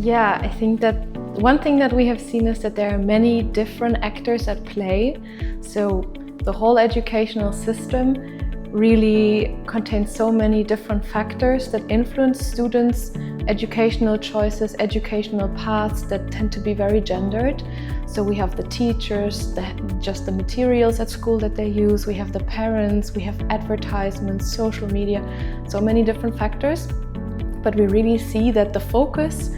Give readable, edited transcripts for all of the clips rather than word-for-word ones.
Yeah, I think that one thing that we have seen is that there are many different actors at play. So the whole educational system really contains so many different factors that influence students' educational choices, educational paths that tend to be very gendered. So we have the teachers, just the materials at school that they use, we have the parents, we have advertisements, social media, so many different factors. But we really see that the focus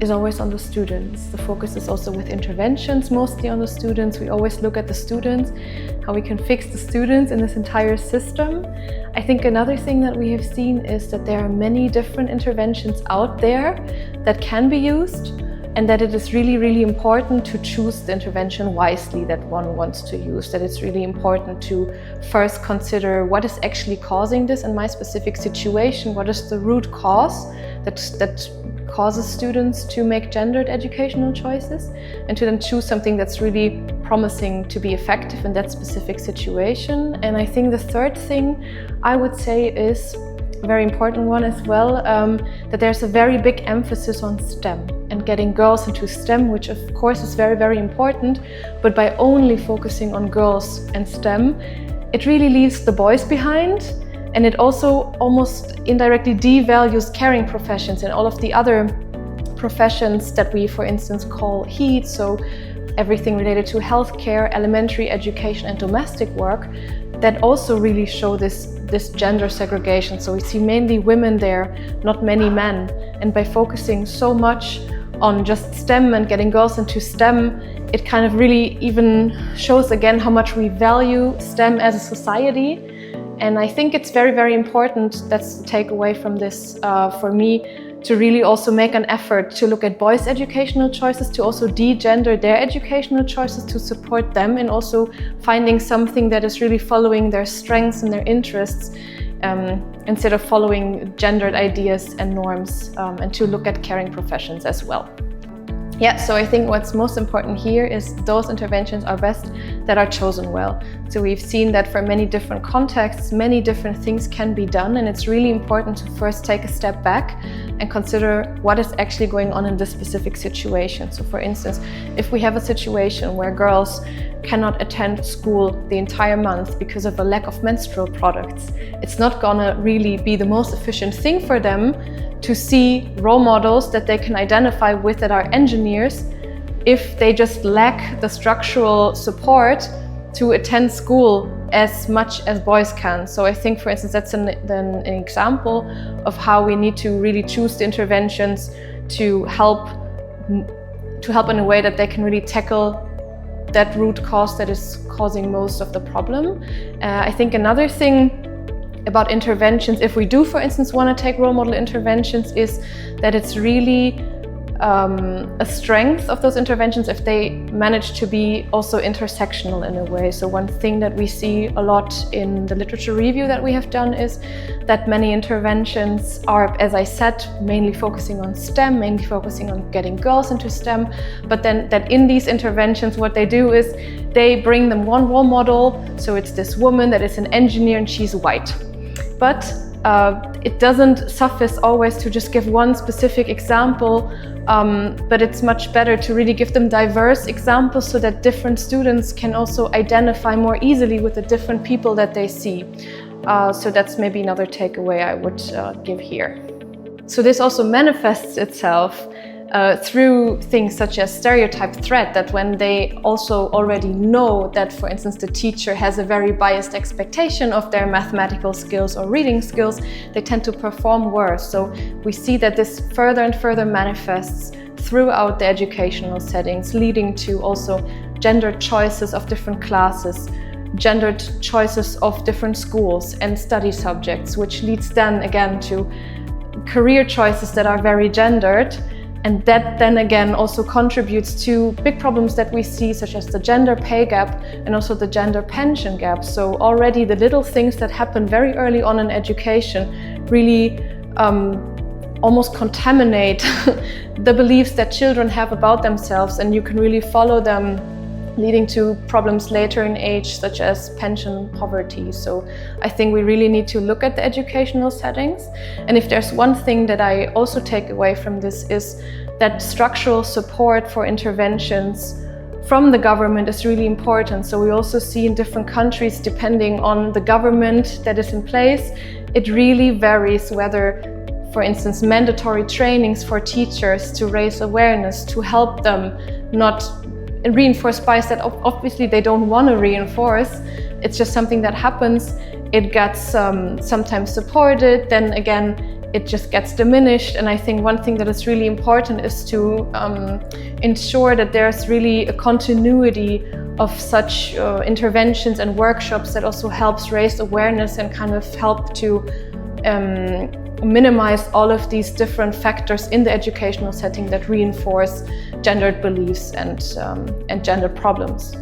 is always on the students. The focus is also with interventions mostly on the students. We always look at the students, how we can fix the students in this entire system. I think another thing that we have seen is that there are many different interventions out there that can be used, and that it is really, really important to choose the intervention wisely that one wants to use. That it's really important to first consider what is actually causing this in my specific situation, what is the root cause that causes students to make gendered educational choices, and to then choose something that's really promising to be effective in that specific situation. And I think the third thing I would say is a very important one as well, that there's a very big emphasis on STEM and getting girls into STEM, which of course is very, very important, but by only focusing on girls and STEM, it really leaves the boys behind. And it also almost indirectly devalues caring professions and all of the other professions that we, for instance, call heat. So everything related to healthcare, elementary education and domestic work that also really show this gender segregation. So we see mainly women there, not many men. And by focusing so much on just STEM and getting girls into STEM, it kind of really even shows again how much we value STEM as a society. And I think it's very, very important, that's the takeaway from this for me, to really also make an effort to look at boys' educational choices, to also de-gender their educational choices, to support them in also finding something that is really following their strengths and their interests, instead of following gendered ideas and norms, and to look at caring professions as well. Yeah, so I think what's most important here is those interventions are best that are chosen well. So we've seen that for many different contexts, many different things can be done, and it's really important to first take a step back and consider what is actually going on in this specific situation. So for instance, if we have a situation where girls cannot attend school the entire month because of a lack of menstrual products, it's not gonna really be the most efficient thing for them to see role models that they can identify with that are engineers if they just lack the structural support to attend school as much as boys can. So I think, for instance, that's an example of how we need to really choose the interventions to help in a way that they can really tackle that root cause that is causing most of the problem. I think another thing about interventions, if we do, for instance, want to take role model interventions, is that it's really a strength of those interventions if they manage to be also intersectional in a way. So one thing that we see a lot in the literature review that we have done is that many interventions are, as I said, mainly focusing on STEM, mainly focusing on getting girls into STEM, but then that in these interventions what they do is they bring them one role model. So it's this woman that is an engineer and she's white. But it doesn't suffice always to just give one specific example, but it's much better to really give them diverse examples so that different students can also identify more easily with the different people that they see. So that's maybe another takeaway I would give here. So this also manifests itself through things such as stereotype threat, that when they also already know that, for instance, the teacher has a very biased expectation of their mathematical skills or reading skills, they tend to perform worse. So we see that this further and further manifests throughout the educational settings, leading to also gendered choices of different classes, gendered choices of different schools and study subjects, which leads then again to career choices that are very gendered. And that then again also contributes to big problems that we see, such as the gender pay gap and also the gender pension gap. So already the little things that happen very early on in education really almost contaminate the beliefs that children have about themselves, and you can really follow them, leading to problems later in age, such as pension poverty. So I think we really need to look at the educational settings. And if there's one thing that I also take away from this, is that structural support for interventions from the government is really important. So we also see in different countries, depending on the government that is in place, it really varies whether, for instance, mandatory trainings for teachers to raise awareness, to help them not reinforce bias that obviously they don't want to reinforce. It's just something that happens. It gets sometimes supported, then again, it just gets diminished. And I think one thing that is really important is to ensure that there's really a continuity of such interventions and workshops that also helps raise awareness and kind of help to minimize all of these different factors in the educational setting that reinforce gendered beliefs and gender problems.